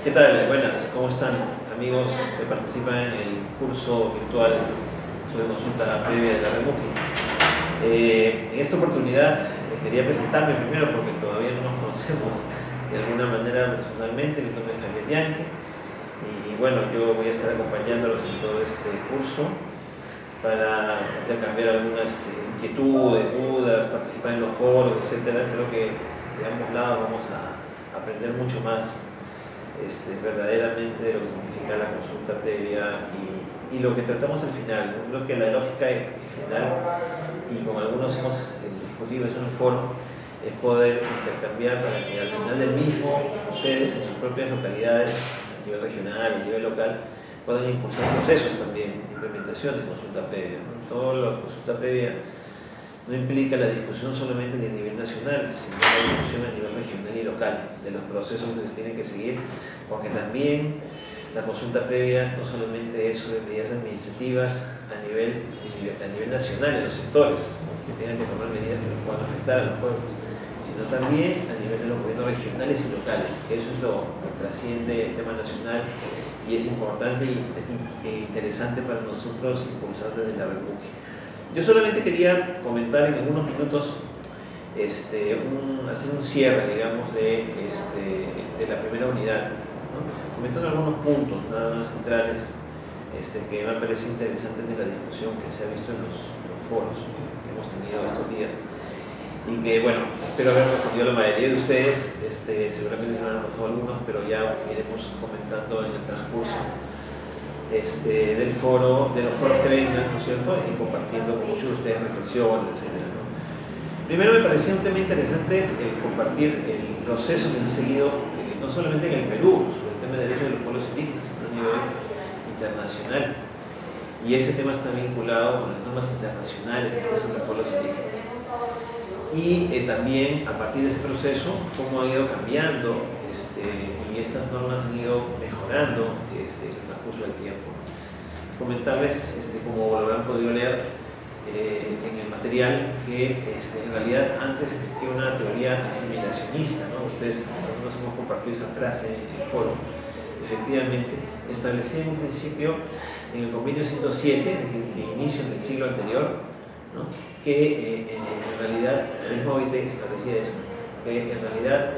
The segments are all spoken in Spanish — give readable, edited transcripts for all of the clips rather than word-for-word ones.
¿Qué tal? Buenas, ¿cómo están amigos que participan en el curso virtual sobre consulta previa de la REMUCI? En esta oportunidad quería presentarme primero porque todavía no nos conocemos de alguna manera personalmente. Mi nombre es Javier Bianchi y bueno, yo voy a estar acompañándolos en todo este curso para intercambiar algunas inquietudes, dudas, participar en los foros, etc. Creo que de ambos lados vamos a aprender mucho más verdaderamente de lo que significa la consulta previa y lo que tratamos al final. Creo que la lógica final, y con algunos hemos discutido eso en el foro, es poder intercambiar para que al final del mismo ustedes en sus propias localidades, a nivel regional, a nivel local, puedan impulsar procesos también de implementación de consulta previa. Toda la consulta previa no implica la discusión solamente a nivel nacional, sino la discusión a nivel regional y local de los procesos que se tienen que seguir, porque también la consulta previa no solamente es sobre medidas administrativas a nivel nacional en los sectores, que tengan que tomar medidas que nos puedan afectar a los pueblos, sino también a nivel de los gobiernos regionales y locales. Eso es lo que trasciende el tema nacional y es importante e interesante para nosotros impulsar desde la REMUCI. Yo solamente quería comentar en algunos minutos, hacer un cierre, digamos, de la primera unidad, ¿no? Comentando algunos puntos nada más centrales que me han parecido interesantes de la discusión que se ha visto en los foros que hemos tenido estos días. Y que, bueno, espero haber respondido a la mayoría de ustedes, seguramente se me han pasado algunos, pero ya iremos comentando en el transcurso del foro, de los foros que vengan, ¿no es cierto? Y compartiendo con muchos de ustedes reflexiones, etc., ¿no? Primero me parecía un tema interesante compartir el proceso que se ha seguido, no solamente en el Perú, sobre el tema de derechos de los pueblos indígenas, sino a nivel internacional. Y ese tema está vinculado con las normas internacionales de protección de los pueblos indígenas. Y también, a partir de ese proceso, cómo ha ido cambiando y estas normas han ido mejorando en el transcurso del tiempo. Comentarles, como lo habrán podido leer en el material, que en realidad antes existía una teoría asimilacionista, ¿no? Ustedes, algunos hemos compartido esa frase en el foro. Efectivamente, establecía en un principio, en el convenio 107, de inicio del siglo anterior, ¿no? Que en realidad, el mismo OIT establecía eso, que en realidad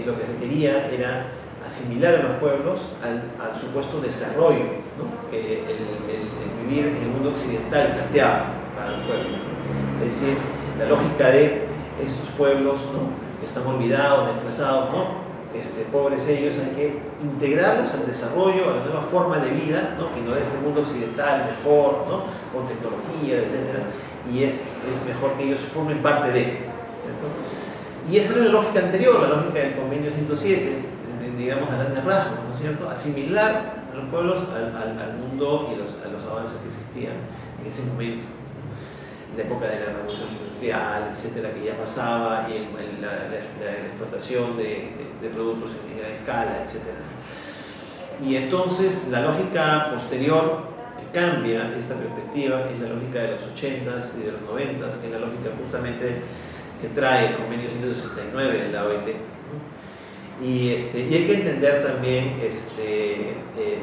lo que se quería era asimilar a los pueblos al supuesto desarrollo, ¿no? Que el vivir en el mundo occidental planteaba para los pueblos, ¿no? Es decir, la lógica de estos pueblos, ¿no? Que están olvidados, desplazados, ¿no? Pobres ellos, hay que integrarlos al desarrollo, a la nueva forma de vida, ¿no? Que no de este mundo occidental mejor, ¿no? Con tecnología, etc. Y es mejor que ellos formen parte de, ¿cierto? Y esa era la lógica anterior, la lógica del convenio 107, digamos a grandes rasgos, ¿no es cierto? Asimilar a los pueblos al mundo y a los avances que existían en ese momento, en la época de la revolución industrial, etcétera, que ya pasaba, y la explotación de productos en gran escala, etcétera. Y entonces la lógica posterior que cambia esta perspectiva es la lógica de los 80s y de los 90s, que es la lógica justamente que trae el convenio 169 de la OIT. Y hay que entender también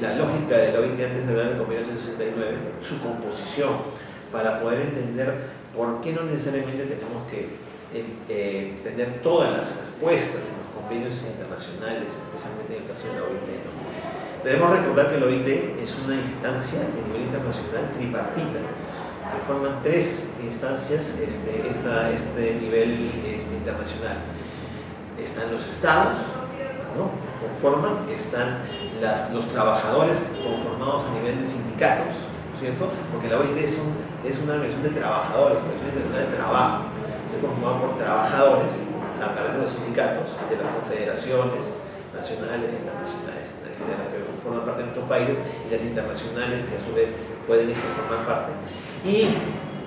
la lógica de la OIT antes de hablar del convenio 169, su composición, para poder entender por qué no necesariamente tenemos que tener todas las respuestas en los convenios internacionales, especialmente en el caso de la OIT, ¿no? Debemos recordar que la OIT es una instancia a nivel internacional tripartita, que forman tres instancias este nivel internacional. Están los estados, ¿no? Conforman, están los trabajadores conformados a nivel de sindicatos, ¿cierto? Porque la OIT es una organización de trabajadores, una organización internacional de trabajo, se conforma por trabajadores a través de los sindicatos, de las confederaciones nacionales e internacionales, de las que forman parte de nuestros países, y las internacionales que a su vez pueden formar parte, y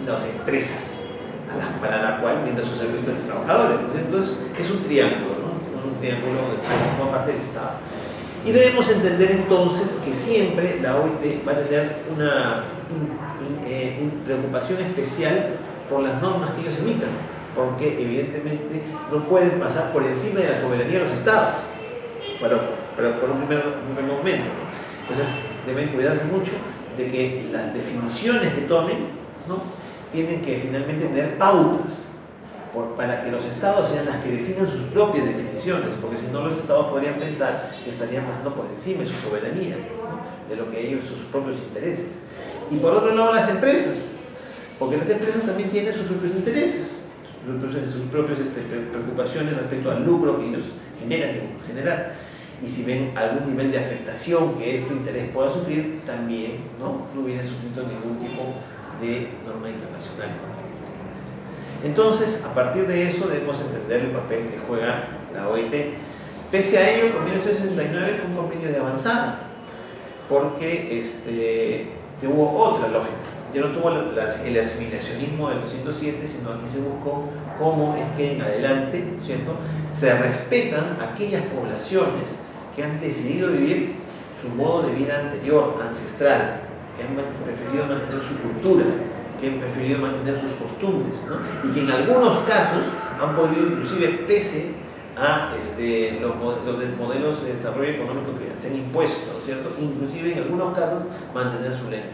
las empresas para la cual brinda sus servicios a los trabajadores. Entonces es un triángulo, ¿no? Un triángulo que forma parte del Estado. Y debemos entender entonces que siempre la OIT va a tener una preocupación especial por las normas que ellos emitan, porque evidentemente no pueden pasar por encima de la soberanía de los estados. por un primer momento, ¿no? Entonces deben cuidarse mucho de que las definiciones que tomen, ¿no?, tienen que finalmente tener pautas para que los estados sean las que definan sus propias definiciones, porque si no los estados podrían pensar que estarían pasando por encima de su soberanía, ¿no?, de lo que ellos, sus propios intereses. Y por otro lado las empresas, porque las empresas también tienen sus propios intereses, sus propias preocupaciones respecto al lucro que ellos generan en general. Y si ven algún nivel de afectación que este interés pueda sufrir, también no viene suscrito ningún tipo de norma internacional. Entonces, a partir de eso debemos entender el papel que juega la OIT. Pese a ello, el convenio 169 fue un convenio de avanzada, porque tuvo otra lógica. Ya no tuvo el asimilacionismo del 207, sino aquí se buscó cómo es que en adelante, ¿cierto?, se respetan aquellas poblaciones que han decidido vivir su modo de vida anterior, ancestral, que han preferido mantener su cultura, que han preferido mantener sus costumbres, ¿no?, y que en algunos casos han podido, inclusive pese a los modelos de desarrollo económico que se han impuesto, ¿cierto?, inclusive en algunos casos mantener su lengua.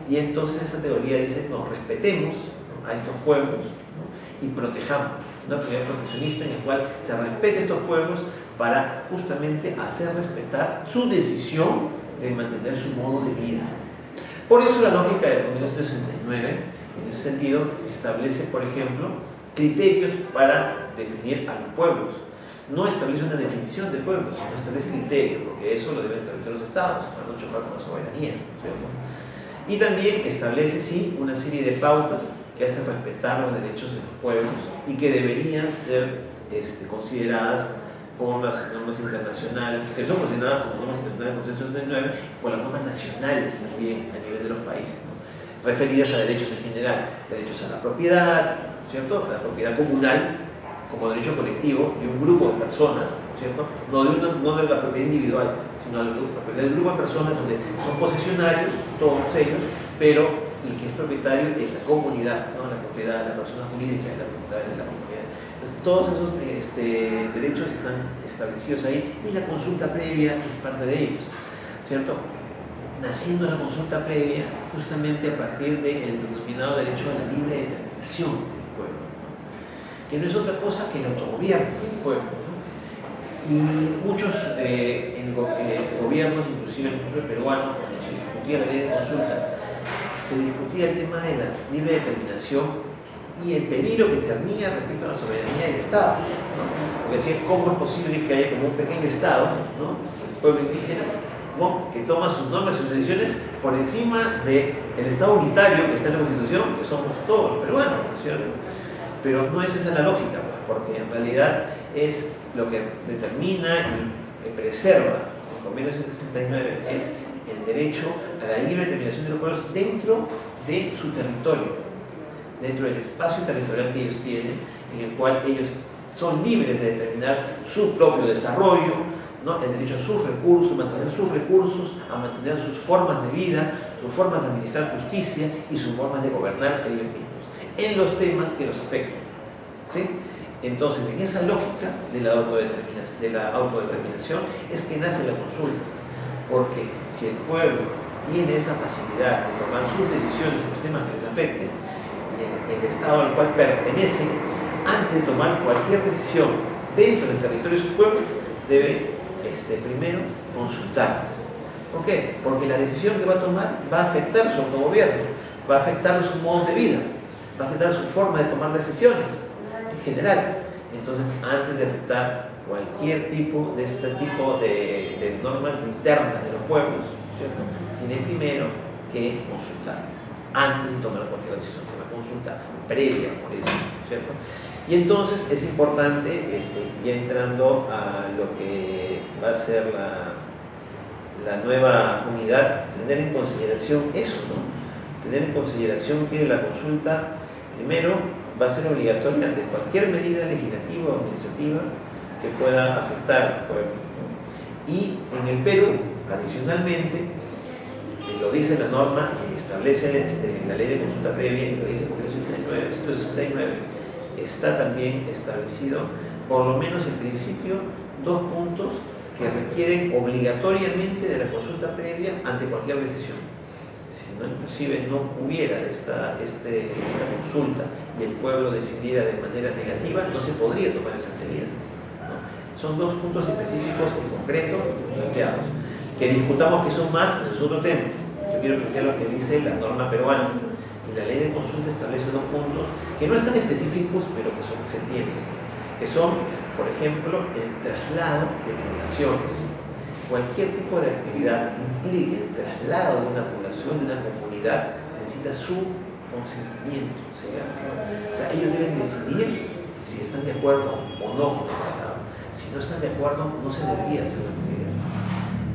Y entonces esa teoría dice, no, respetemos, ¿no?, a estos pueblos, ¿no?, y protejamos, una teoría proteccionista en la cual se respete a estos pueblos para justamente hacer respetar su decisión de mantener su modo de vida. Por eso la lógica del convenio 169, en ese sentido, establece, por ejemplo, criterios para definir a los pueblos. No establece una definición de pueblos, sino establece criterios, porque eso lo deben establecer los estados, para no chocar con la soberanía, ¿cierto? Y también establece, sí, una serie de pautas que hacen respetar los derechos de los pueblos y que deberían ser consideradas por las normas internacionales, que son consideradas como normas internacionales del 169, por las normas nacionales también a nivel de los países, ¿no?, referidas a derechos en general, derechos a la propiedad, ¿cierto?, a la propiedad comunal como derecho colectivo de un grupo de personas, ¿cierto?, no de la propiedad individual, sino la propiedad del grupo de personas donde son posesionarios, todos ellos, pero el que es propietario es la comunidad, ¿no?, la propiedad de la persona jurídica y la propiedad de la comunidad. Entonces, todos esos derechos están establecidos ahí y la consulta previa es parte de ellos, ¿cierto? Naciendo la consulta previa justamente a partir del denominado derecho a la libre determinación del pueblo, ¿no?, que no es otra cosa que el autogobierno del pueblo, ¿no? Y muchos gobiernos, inclusive el propio peruano, cuando se discutía la ley de consulta, se discutía el tema de la libre determinación y el peligro que tenía respecto a la soberanía del Estado, ¿no? Porque decía, ¿cómo es posible que haya como un pequeño Estado, ¿no?, el pueblo indígena, ¿no?, que toma sus normas y sus decisiones por encima del Estado unitario que está en la Constitución, que somos todos los peruanos, ¿cierto? Pero no es esa la lógica, porque en realidad es lo que determina y preserva el convenio 169 es el derecho a la libre determinación de los pueblos dentro de su territorio, dentro del espacio territorial que ellos tienen, en el cual ellos son libres de determinar su propio desarrollo, ¿no?, el derecho a sus recursos, mantener sus recursos, a mantener sus formas de vida, sus formas de administrar justicia y sus formas de gobernarse ellos mismos, en los temas que los afecten, ¿sí? Entonces, en esa lógica de la autodeterminación es que nace la consulta, porque si el pueblo tiene esa facilidad de tomar sus decisiones en los temas que les afecten, el Estado al cual pertenece, antes de tomar cualquier decisión dentro del territorio de su pueblo, debe primero consultarles. ¿Por qué? Porque la decisión que va a tomar va a afectar su autogobierno, va a afectar su modo de vida, va a afectar su forma de tomar decisiones en general. Entonces, antes de afectar cualquier tipo de normas internas de los pueblos, ¿cierto?, tiene primero que consultarles antes de tomar cualquier decisión. Se va a consulta previa por eso, ¿cierto? Y entonces es importante, ya entrando a lo que va a ser la nueva unidad, tener en consideración eso, ¿no? Tener en consideración que la consulta, primero, va a ser obligatoria ante cualquier medida legislativa o administrativa que pueda afectar al pueblo, ¿no? Y en el Perú, adicionalmente, lo dice la norma y establece la ley de consulta previa, y lo dice el convenio 169, está también establecido, por lo menos en principio, dos puntos que requieren obligatoriamente de la consulta previa ante cualquier decisión. Si no, inclusive no hubiera esta consulta y el pueblo decidiera de manera negativa, no se podría tomar esa medida, ¿no? Son dos puntos específicos en concreto planteados. Que discutamos que son más, eso es otro tema. Yo quiero plantear lo que dice la norma peruana. Y la ley de consulta establece dos puntos que no están específicos, pero que se entienden. Que son, por ejemplo, el traslado de poblaciones. Cualquier tipo de actividad que implique el traslado de una población, de una comunidad, necesita su consentimiento. O sea, ellos deben decidir si están de acuerdo o no con el traslado. Si no están de acuerdo, no se debería hacer la actividad.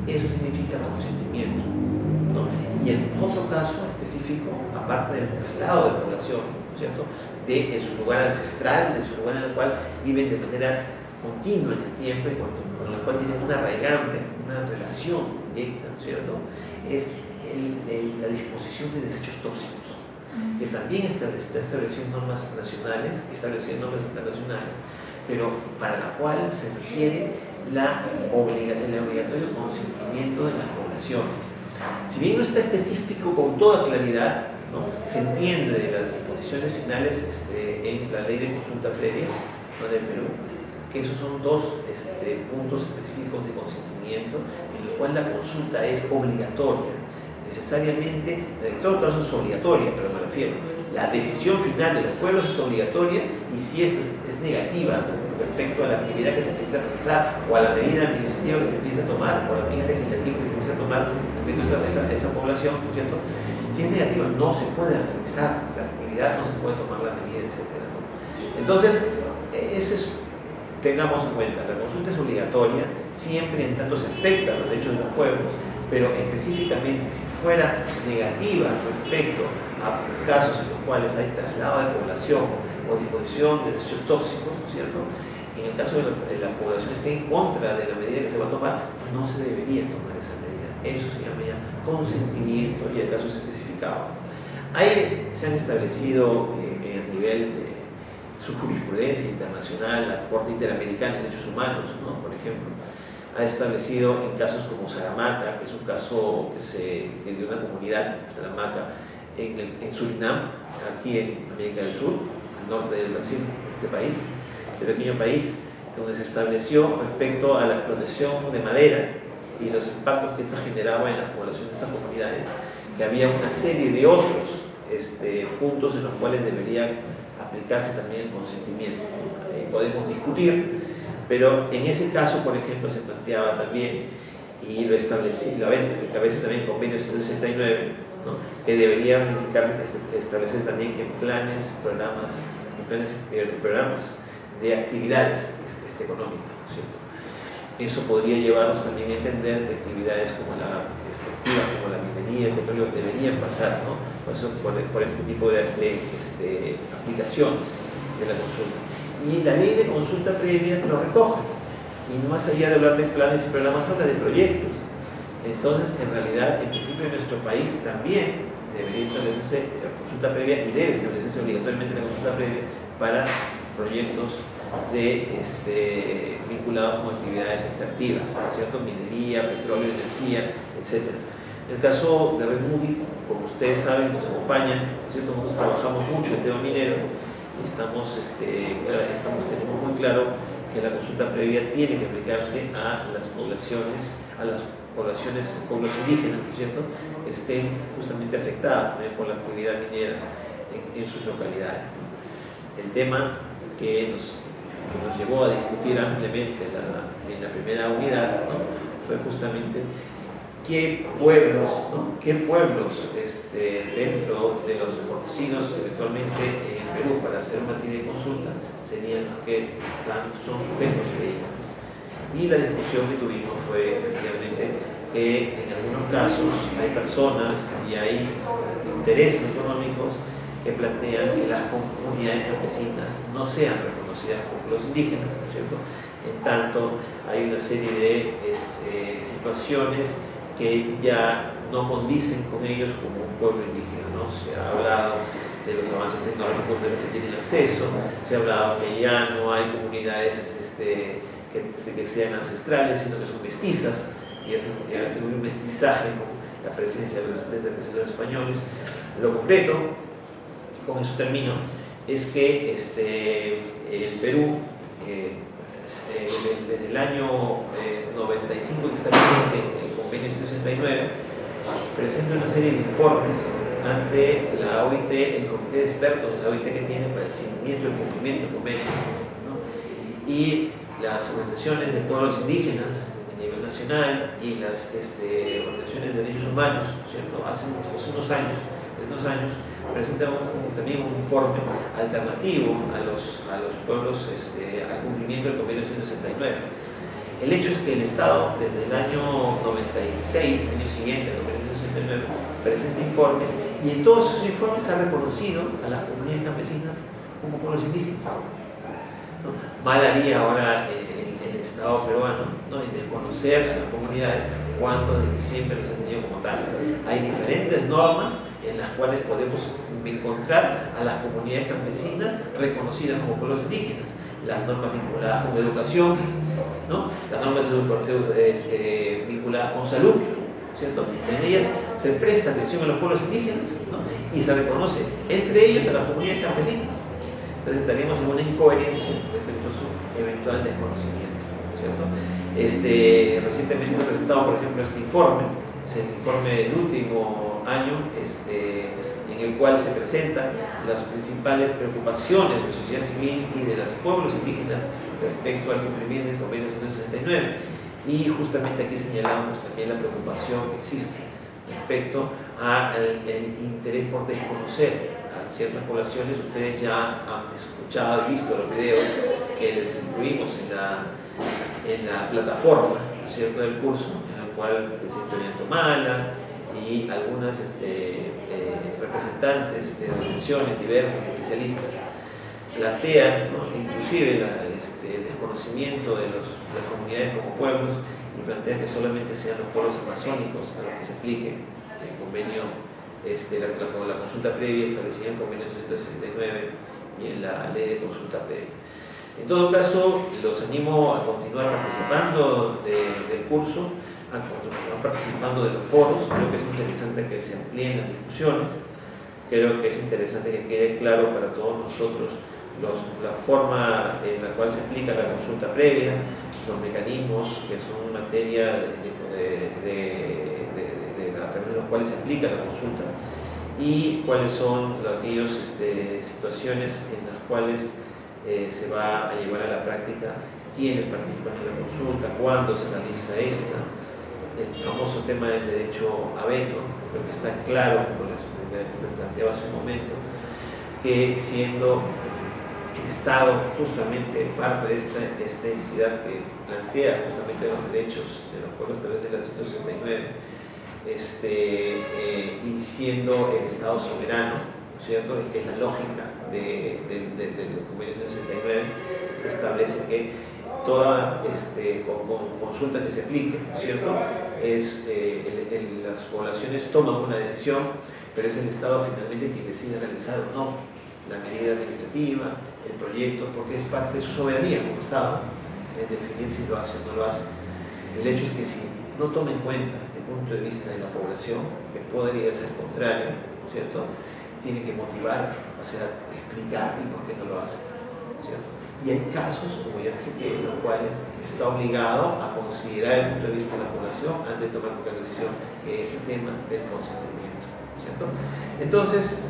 Eso significa consentimiento, ¿no? Y en otro caso específico, aparte del traslado de poblaciones, ¿no es cierto?, de su lugar ancestral, de su lugar en el cual viven de manera continua en el tiempo y con el cual tienen una raigambre, una relación directa, ¿no es cierto?, es la disposición de desechos tóxicos, que también está establecido en normas nacionales, establecido en normas internacionales, pero para la cual se requiere el obligatorio consentimiento de las poblaciones. Si bien no está específico con toda claridad, ¿no?, se entiende de las disposiciones finales en la ley de consulta previa, ¿no?, del Perú, que esos son dos puntos específicos de consentimiento, en el cual la consulta es obligatoria. Necesariamente, en todo caso es obligatoria, pero me refiero, la decisión final de los pueblos es obligatoria, y si esta es negativa respecto a la actividad que se empieza a realizar o a la medida administrativa que se empieza a tomar o a la medida legislativa que se empieza a tomar respecto a esa población, ¿no es cierto? Si es negativa, no se puede realizar la actividad, no se puede tomar la medida, etc., ¿no? Entonces, tengamos en cuenta, la consulta es obligatoria siempre en tanto se afecta a los derechos de los pueblos, pero específicamente si fuera negativa respecto a casos en los cuales hay traslado de población o disposición de desechos tóxicos, ¿no es cierto?, en el caso de la población esté en contra de la medida que se va a tomar, no se debería tomar esa medida. Eso se llama ya consentimiento y el caso es especificado. Ahí se han establecido a nivel de su jurisprudencia internacional, la Corte Interamericana de Derechos Humanos, ¿no?, por ejemplo, ha establecido en casos como Saramaca, que es un caso que de una comunidad, Saramaca, en Surinam, aquí en América del Sur, al norte del Brasil, este país, este pequeño país, donde se estableció respecto a la explotación de madera y los impactos que esta generaba en la población de estas comunidades, que había una serie de otros puntos en los cuales debería aplicarse también el consentimiento. Podemos discutir, pero en ese caso, por ejemplo, se planteaba también, y lo establece también el convenio 169, ¿no?, que debería establecer también en programas de actividades económicas, ¿no es cierto? Eso podría llevarnos también a entender que actividades como la extractiva, como la minería, el petróleo, deberían pasar, ¿no?, por este tipo de aplicaciones de la consulta. Y la ley de consulta previa lo recoge, y no más allá de hablar de planes y programas, habla de proyectos. Entonces, en realidad, en principio en nuestro país también debería establecerse la consulta previa y debe establecerse obligatoriamente la consulta previa para proyectos vinculados con actividades extractivas, ¿no es cierto?, minería, petróleo, energía, etc. En el caso de Red Moody, como ustedes saben, nos acompañan, ¿no es cierto?, nosotros trabajamos mucho el tema minero y tenemos muy claro que la consulta previa tiene que aplicarse a las poblaciones, pueblos indígenas, ¿no es cierto?, que estén justamente afectadas también por la actividad minera en sus localidades. El tema que nos llevó a discutir ampliamente en la primera unidad, ¿no?, fue justamente qué pueblos dentro de los reconocidos eventualmente en Perú para hacer materia de consulta serían los que son sujetos de ella. Y la discusión que tuvimos fue efectivamente que en algunos casos hay personas y hay intereses económicos que plantean que las comunidades campesinas no sean reconocidas como los indígenas, ¿no es cierto? En tanto, hay una serie de situaciones que ya no condicen con ellos como un pueblo indígena, ¿no? Se ha hablado de los avances tecnológicos de los que tienen acceso, se ha hablado que ya no hay comunidades que sean ancestrales, sino que son mestizas, que ya tienen un mestizaje con la presencia de los pensadores españoles. Lo concreto, con eso termino, es que el Perú, desde el año 95 que está vigente el convenio 169, presenta una serie de informes ante la OIT, el comité de expertos de la OIT que tiene para el seguimiento y el cumplimiento del convenio, ¿no? Y las organizaciones de pueblos indígenas a nivel nacional y las organizaciones de derechos humanos, ¿cierto? Hace unos años presentan también un informe alternativo a los pueblos al cumplimiento del convenio 169. El hecho es que el Estado, desde el año 96, año siguiente al convenio 169, presenta informes y en todos sus informes ha reconocido a las comunidades campesinas como pueblos indígenas, ¿no? Mal haría ahora el Estado peruano, ¿no?, en desconocer a las comunidades cuando desde siempre los ha tenido como tales. Hay diferentes normas en las cuales podemos encontrar a las comunidades campesinas reconocidas como pueblos indígenas. Las normas vinculadas con educación, ¿no?, las normas vinculadas con salud, ¿cierto? En ellas se presta atención a los pueblos indígenas, ¿no?, y se reconoce entre ellos a las comunidades campesinas. Entonces estaríamos en una incoherencia respecto a su eventual desconocimiento, ¿cierto? Recientemente se ha presentado, por ejemplo, este informe, es el informe del último año, en el cual se presentan las principales preocupaciones de la sociedad civil y de los pueblos indígenas respecto al cumplimiento del convenio 169. Y justamente aquí señalamos también la preocupación que existe respecto al interés por desconocer a ciertas poblaciones. Ustedes ya han escuchado y visto los videos que les incluimos en la plataforma, ¿no es cierto?, del curso, en la cual presento Tomala y algunas representantes de organizaciones diversas, especialistas, plantean, ¿no?, inclusive el desconocimiento de las comunidades como pueblos, y plantean que solamente sean los pueblos amazónicos a los que se aplique el convenio, la consulta previa establecida en el convenio 169 y en la ley de consulta previa. En todo caso, los animo a continuar participando del curso, a continuar participando de los foros. Creo que es interesante que se amplíen las discusiones, creo que es interesante que quede claro para todos nosotros la forma en la cual se aplica la consulta previa, los mecanismos que son materia a través de los cuales se aplica la consulta, y cuáles son aquellas situaciones en las cuales se va a llevar a la práctica, quiénes participan en la consulta, cuándo se realiza esta, el famoso tema del derecho a veto. Creo que está claro, como les planteaba hace un momento, que siendo el Estado justamente parte de esta entidad que plantea justamente los derechos de los pueblos a través del artículo 169, y siendo el Estado soberano, ¿no es cierto?, que es la lógica del convenio 169, se establece que toda consulta que se aplique, ¿no es cierto?, las poblaciones toman una decisión, pero es el Estado finalmente quien decide realizar o no la medida administrativa, el proyecto, porque es parte de su soberanía como Estado en definir si lo hace o no lo hace. El hecho es que si no toma en cuenta el punto de vista de la población, que podría ser contrario, ¿cierto?, tiene que motivar, o sea, explicar el por qué no lo hace, ¿cierto? Y hay casos, como ya expliqué, en los cuales está obligado a considerar el punto de vista de la población antes de tomar cualquier decisión, que es el tema del consentimiento, ¿cierto? Entonces,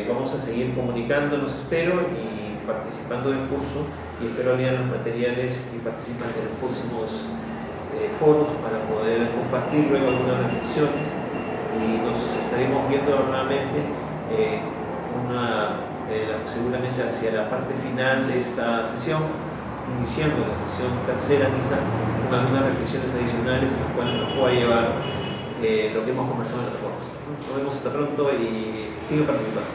vamos a seguir comunicándonos, espero, y participando del curso, y espero lean los materiales y participen de los próximos foros para poder compartir luego algunas reflexiones, y nos estaremos viendo nuevamente seguramente hacia la parte final de esta sesión, iniciando la sesión tercera quizá, con algunas reflexiones adicionales en las cuales nos pueda llevar lo que hemos conversado en los foros. Nos vemos hasta pronto y sigan participando.